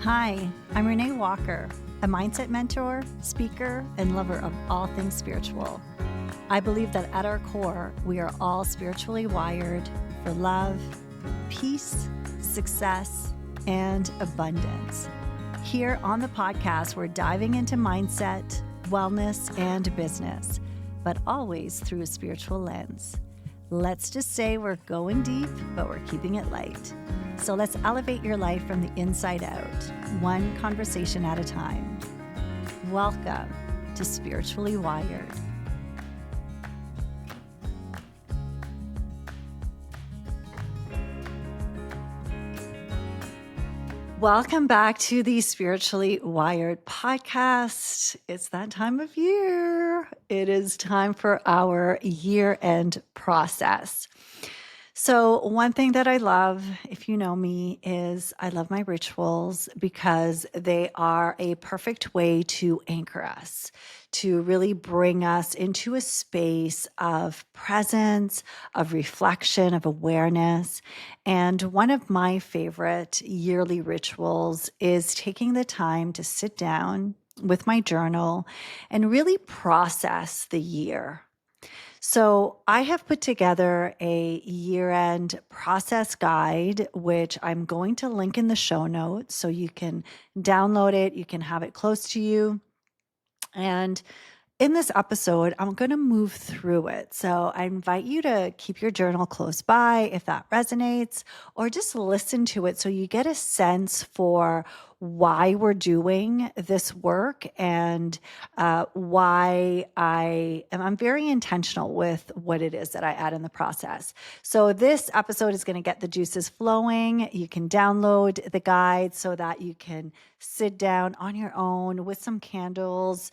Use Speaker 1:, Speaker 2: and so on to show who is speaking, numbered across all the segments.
Speaker 1: Hi, I'm Renée Walker, a mindset mentor, speaker, and lover of all things spiritual. I believe that at our core, we are all spiritually wired for love, peace, success, and abundance. Here on the podcast, we're diving into mindset, wellness, and business, but always through a spiritual lens. Let's just say we're going deep, but we're keeping it light. So let's elevate your life from the inside out, one conversation at a time. Welcome to Spiritually Wired. Welcome back to the Spiritually Wired podcast. It's that time of year. It is time for our year-end process. So one thing that I love, if you know me, is I love my rituals because they are a perfect way to anchor us, to really bring us into a space of presence, of reflection, of awareness. And one of my favorite yearly rituals is taking the time to sit down with my journal and really process the year. So I have put together a year-end process guide, which I'm going to link in the show notes so you can download it, you can have it close to you. And in this episode, I'm going to move through it. So I invite you to keep your journal close by if that resonates, or just listen to it so you get a sense for why we're doing this work and why I'm very intentional with what it is that I add in the process. So this episode is going to get the juices flowing. You can download the guide so that you can sit down on your own with some candles,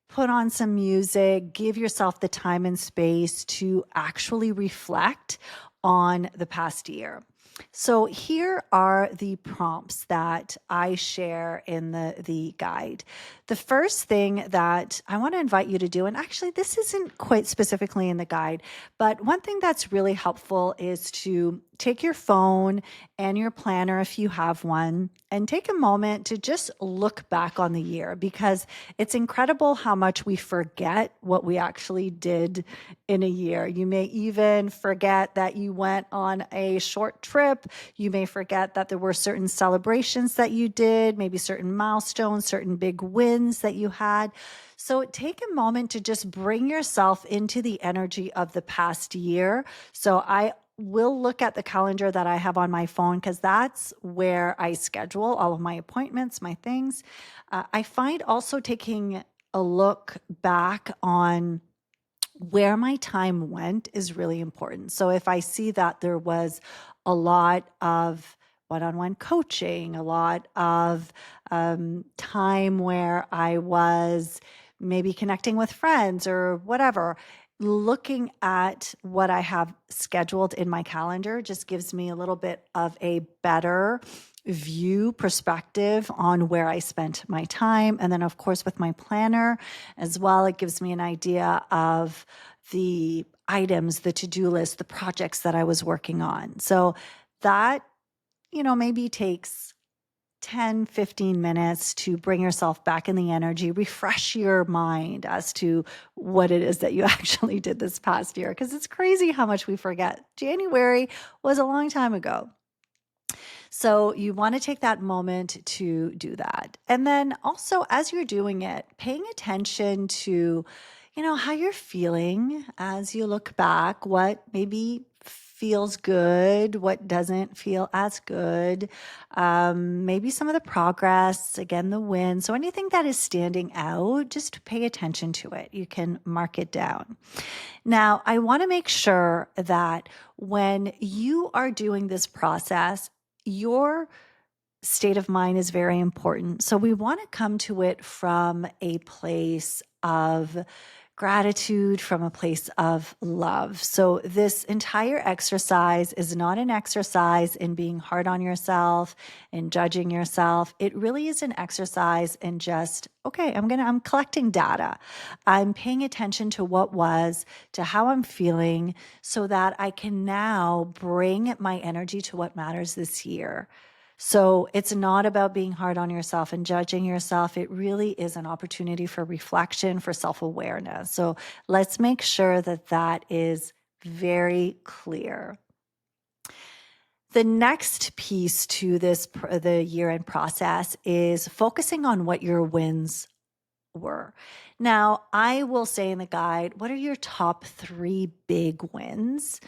Speaker 1: put on some music, give yourself the time and space to actually reflect on the past year. So here are the prompts that I share in the guide. The first thing that I want to invite you to do, and actually this isn't quite specifically in the guide, but one thing that's really helpful is to take your phone and your planner if you have one and take a moment to just look back on the year, because it's incredible how much we forget what we actually did in a year. You may even forget that you went on a short trip. You may forget that there were certain celebrations that you did, maybe certain milestones, certain big wins that you had. So take a moment to just bring yourself into the energy of the past year. So I will look at the calendar that I have on my phone because that's where I schedule all of my appointments, my things. I find also taking a look back on where my time went is really important. So if I see that there was a lot of one-on-one coaching, a lot of time where I was maybe connecting with friends or whatever, looking at what I have scheduled in my calendar just gives me a little bit of a better view perspective on where I spent my time. And then, of course, with my planner as well, it gives me an idea of the items, the to-do list, the projects that I was working on. So that, maybe takes 10, 15 minutes to bring yourself back in the energy, refresh your mind as to what it is that you actually did this past year. Because it's crazy how much we forget. January was a long time ago. So you want to take that moment to do that. And then also, as you're doing it, paying attention to, how you're feeling as you look back, what maybe feels good, what doesn't feel as good, maybe some of the progress, again, the win. So anything that is standing out, just pay attention to it. You can mark it down. Now, I want to make sure that when you are doing this process, your state of mind is very important. So we want to come to it from a place of gratitude, from a place of love. So this entire exercise is not an exercise in being hard on yourself and judging yourself. It really is an exercise in just, okay, I'm collecting data. I'm paying attention to what was, to how I'm feeling, so that I can now bring my energy to what matters this year. So it's not about being hard on yourself and judging yourself. It really is an opportunity for reflection, for self-awareness. So let's make sure that that is very clear. The next piece to the year-end process is focusing on what your wins were. Now, I will say in the guide, what are your top 3 big wins?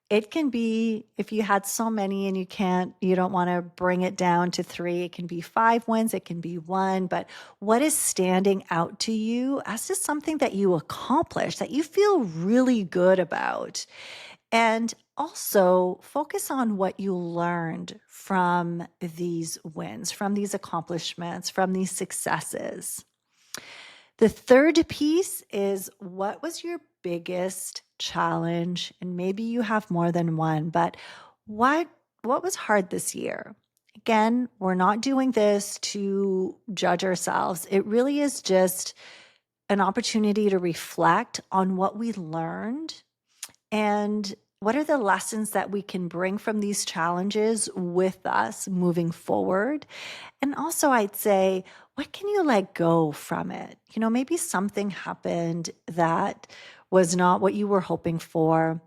Speaker 1: It can be, if you had so many and you don't want to bring it down to 3, it can be 5 wins, it can be 1, but what is standing out to you as just something that you accomplished that you feel really good about? And also focus on what you learned from these wins, from these accomplishments, from these successes. The third piece is, what was your biggest challenge? And maybe you have more than one, but what what was hard this year? Again, we're not doing this to judge ourselves. It really is just an opportunity to reflect on what we learned and what are the lessons that we can bring from these challenges with us moving forward. And also, I'd say, what can you let go from it? Maybe something happened that was not what you were hoping for.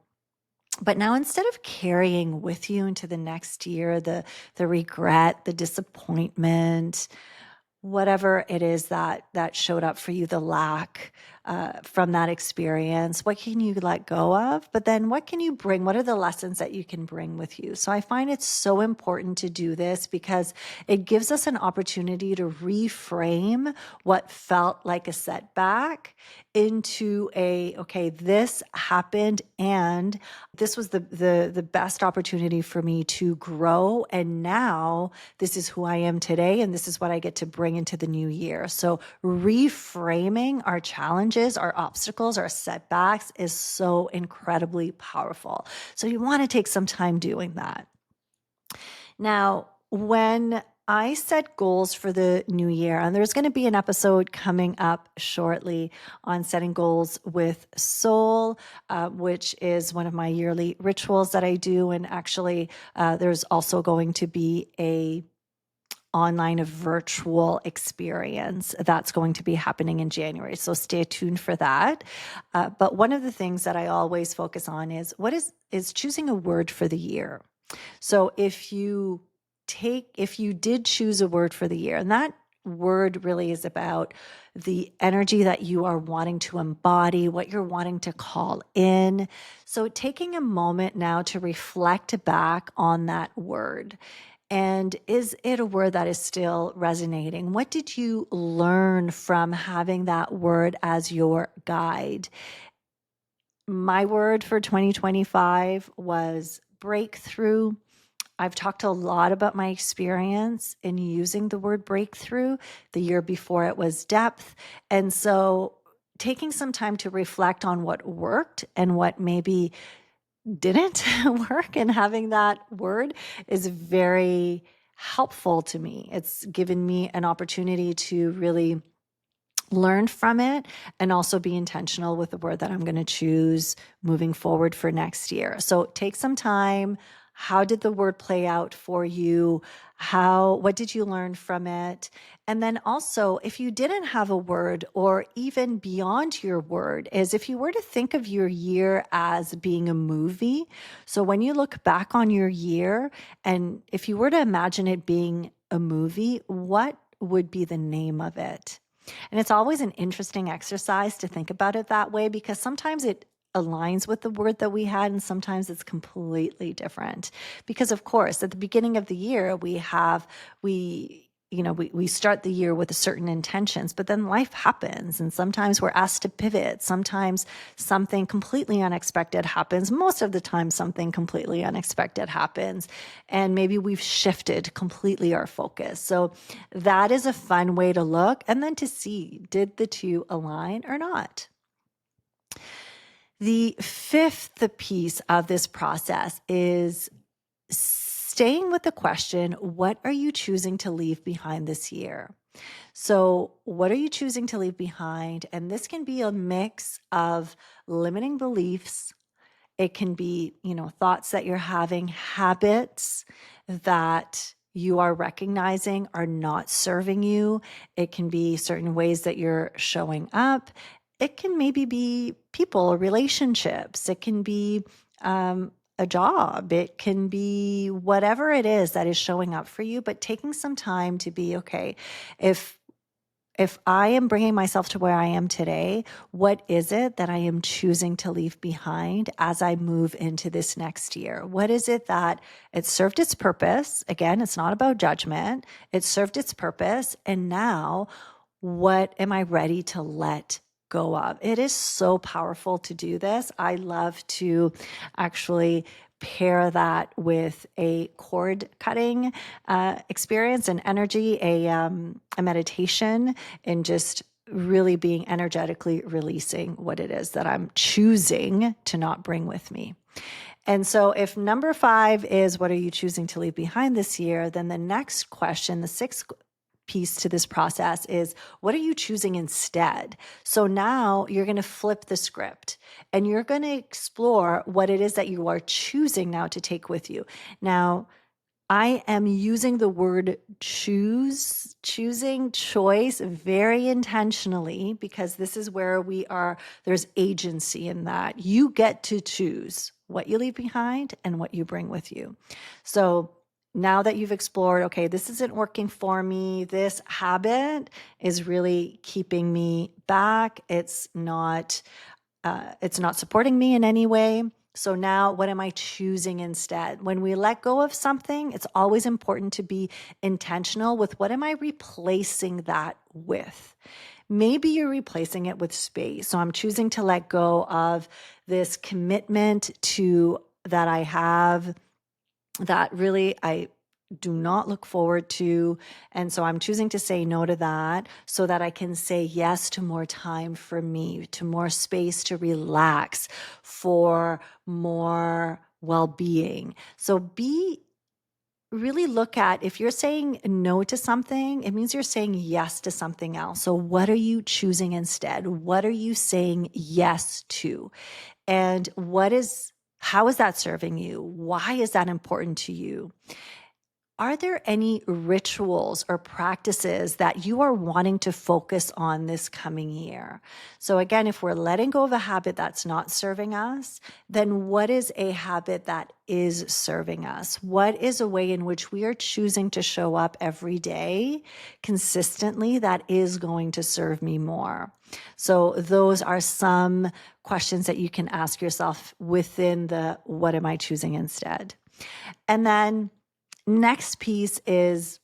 Speaker 1: But now, instead of carrying with you into the next year the regret, the disappointment, whatever it is that showed up for you, the lack from that experience, what can you let go of? But then what can you bring? What are the lessons that you can bring with you? So I find it's so important to do this because it gives us an opportunity to reframe what felt like a setback into okay, this happened and this was the best opportunity for me to grow, and now this is who I am today, and this is what I get to bring into the new year. So reframing our challenges, our obstacles, our setbacks is so incredibly powerful. So you want to take some time doing that. Now, when I set goals for the new year, and there's going to be an episode coming up shortly on setting goals with soul, which is one of my yearly rituals that I do. And actually, there's also going to be a virtual experience that's going to be happening in January. So stay tuned for that. But one of the things that I always focus on is choosing a word for the year. So if you did choose a word for the year, and that word really is about the energy that you are wanting to embody, what you're wanting to call in. So taking a moment now to reflect back on that word. And is it a word that is still resonating? What did you learn from having that word as your guide? My word for 2025 was breakthrough. I've talked a lot about my experience in using the word breakthrough. The year before it was depth. And so taking some time to reflect on what worked and what maybe didn't work, and having that word is very helpful to me. It's given me an opportunity to really learn from it and also be intentional with the word that I'm going to choose moving forward for next year. So take some time. How did the word play out for you? What did you learn from it? And then also, if you didn't have a word, or even beyond your word, is if you were to think of your year as being a movie. So when you look back on your year, and if you were to imagine it being a movie, what would be the name of it? And it's always an interesting exercise to think about it that way, because sometimes it aligns with the word that we had, and sometimes it's completely different. Because of course, at the beginning of the year, we start the year with a certain intentions, but then life happens, and sometimes we're asked to pivot. Sometimes something completely unexpected happens. Most of the time, something completely unexpected happens, and maybe we've shifted completely our focus. So that is a fun way to look, and then to see, did the two align or not? The fifth piece of this process is staying with the question, what are you choosing to leave behind this year? So, what are you choosing to leave behind? And this can be a mix of limiting beliefs. It can be, thoughts that you're having, habits that you are recognizing are not serving you. It can be certain ways that you're showing up. It can maybe be people or relationships. It can be a job. It can be whatever it is that is showing up for you, but taking some time to be okay. If I am bringing myself to where I am today, what is it that I am choosing to leave behind as I move into this next year? What is it that it served its purpose? Again, it's not about judgment. It served its purpose. And now, what am I ready to let go of? It is so powerful to do this. I love to actually pair that with a cord cutting experience and energy, a meditation, and just really being energetically releasing what it is that I'm choosing to not bring with me. And so, if number 5 is what are you choosing to leave behind this year, then the next question, the sixth piece to this process is what are you choosing instead? So now you're going to flip the script and you're going to explore what it is that you are choosing now to take with you. Now, I am using the word choosing choice very intentionally because this is where there's agency in that. You get to choose what you leave behind and what you bring with you. So now that you've explored, okay, this isn't working for me, this habit is really keeping me back, it's not supporting me in any way. So now what am I choosing instead? When we let go of something, it's always important to be intentional with what am I replacing that with? Maybe you're replacing it with space. So I'm choosing to let go of this commitment to that I have that really I do not look forward to. And so I'm choosing to say no to that so that I can say yes to more time for me, to more space to relax, for more well being. So really look at if you're saying no to something, it means you're saying yes to something else. So, what are you choosing instead? What are you saying yes to? And how is that serving you? Why is that important to you? Are there any rituals or practices that you are wanting to focus on this coming year? So, again, if we're letting go of a habit that's not serving us, then what is a habit that is serving us? What is a way in which we are choosing to show up every day consistently that is going to serve me more? So, those are some questions that you can ask yourself within the what am I choosing instead? And then next piece is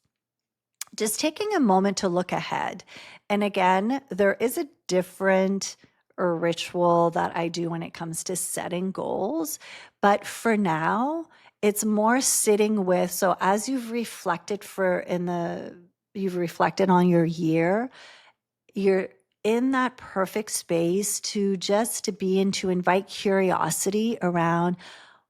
Speaker 1: just taking a moment to look ahead. And again, there is a different ritual that I do when it comes to setting goals. But for now, it's more sitting with, so as you've reflected on your year, you're in that perfect space to just to be and to invite curiosity around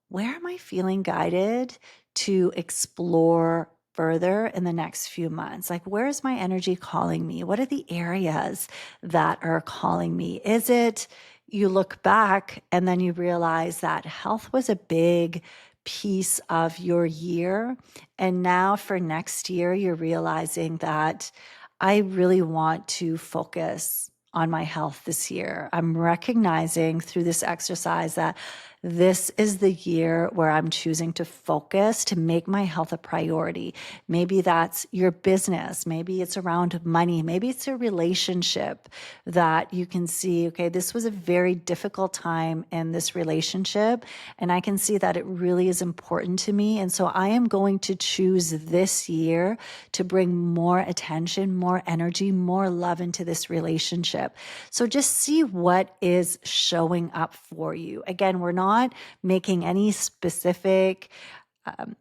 Speaker 1: where am I feeling guided to explore further in the next few months? Like, where is my energy calling me? What are the areas that are calling me? Is it you look back and then you realize that health was a big piece of your year. And now for next year, you're realizing that I really want to focus on my health this year. I'm recognizing through this exercise that this is the year where I'm choosing to focus to make my health a priority. Maybe that's your business. Maybe it's around money. Maybe it's a relationship that you can see, okay, this was a very difficult time in this relationship. And I can see that it really is important to me. And so I am going to choose this year to bring more attention, more energy, more love into this relationship. So just see what is showing up for you. Again, we're not making any specific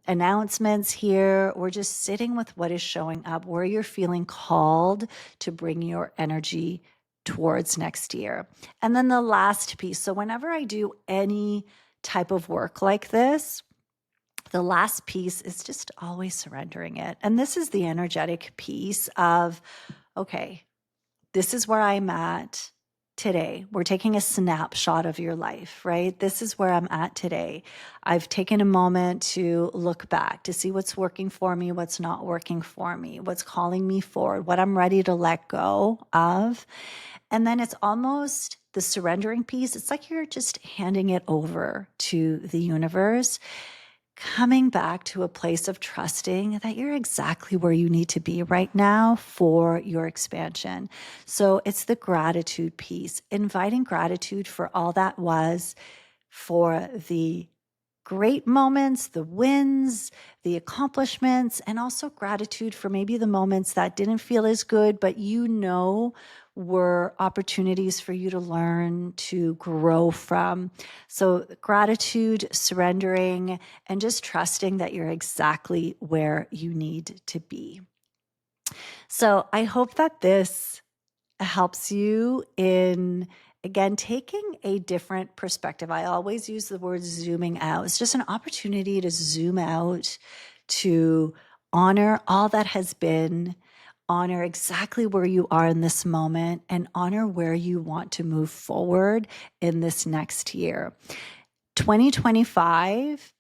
Speaker 1: announcements here. We're just sitting with what is showing up, where you're feeling called to bring your energy towards next year. And then the last piece. So whenever I do any type of work like this, the last piece is just always surrendering it. And this is the energetic piece of, okay, this is where I'm at. today. We're taking a snapshot of your life, right? This is where I'm at today. I've taken a moment to look back, to see what's working for me, what's not working for me, what's calling me forward, what I'm ready to let go of. And then it's almost the surrendering piece. It's like you're just handing it over to the universe, coming back to a place of trusting that you're exactly where you need to be right now for your expansion. So it's the gratitude piece, inviting gratitude for all that was, for the great moments, the wins, the accomplishments, and also gratitude for maybe the moments that didn't feel as good, but were opportunities for you to learn, to grow from. So gratitude, surrendering, and just trusting that you're exactly where you need to be. So I hope that this helps you in, again, taking a different perspective. I always use the word zooming out. It's just an opportunity to zoom out, to honor all that has been, honor exactly where you are in this moment, and honor where you want to move forward in this next year. 2025,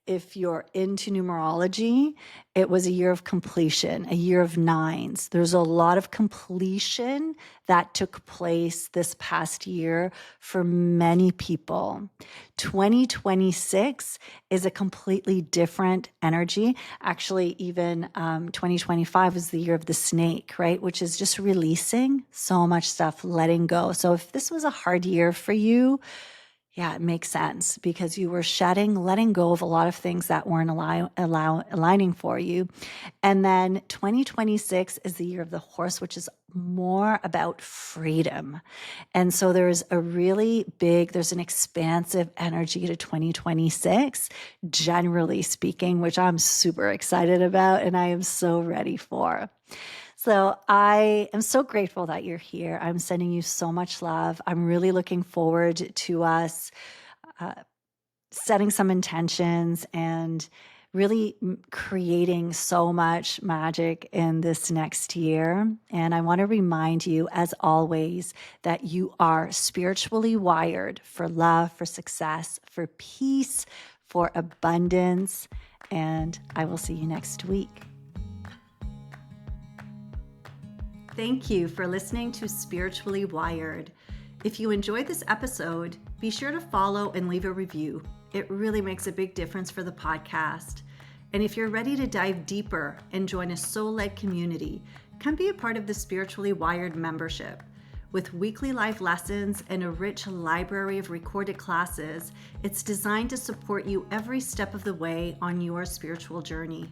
Speaker 1: if you're into numerology, it was a year of completion, a year of nines. There's a lot of completion that took place this past year for many people. 2026 is a completely different energy. Actually, even 2025 was the year of the snake, right? Which is just releasing so much stuff, letting go. So if this was a hard year for you, yeah, it makes sense because you were shedding, letting go of a lot of things that weren't aligning for you. And then 2026 is the year of the horse, which is more about freedom. And so there's an expansive energy to 2026, generally speaking, which I'm super excited about and I am so ready for. So I am so grateful that you're here. I'm sending you so much love. I'm really looking forward to us setting some intentions and really creating so much magic in this next year. And I want to remind you, as always, that you are spiritually wired for love, for success, for peace, for abundance. And I will see you next week. Thank you for listening to Spiritually Wired. If you enjoyed this episode, be sure to follow and leave a review. It really makes a big difference for the podcast. And if you're ready to dive deeper and join a soul-led community, come be a part of the Spiritually Wired membership. With weekly live lessons and a rich library of recorded classes, it's designed to support you every step of the way on your spiritual journey.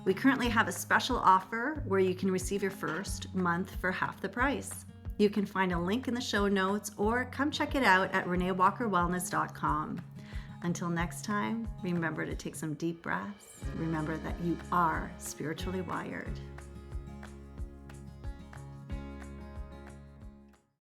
Speaker 1: We currently have a special offer where you can receive your first month for half the price. You can find a link in the show notes or come check it out at reneewalkerwellness.com. Until next time, remember to take some deep breaths. Remember that you are spiritually wired.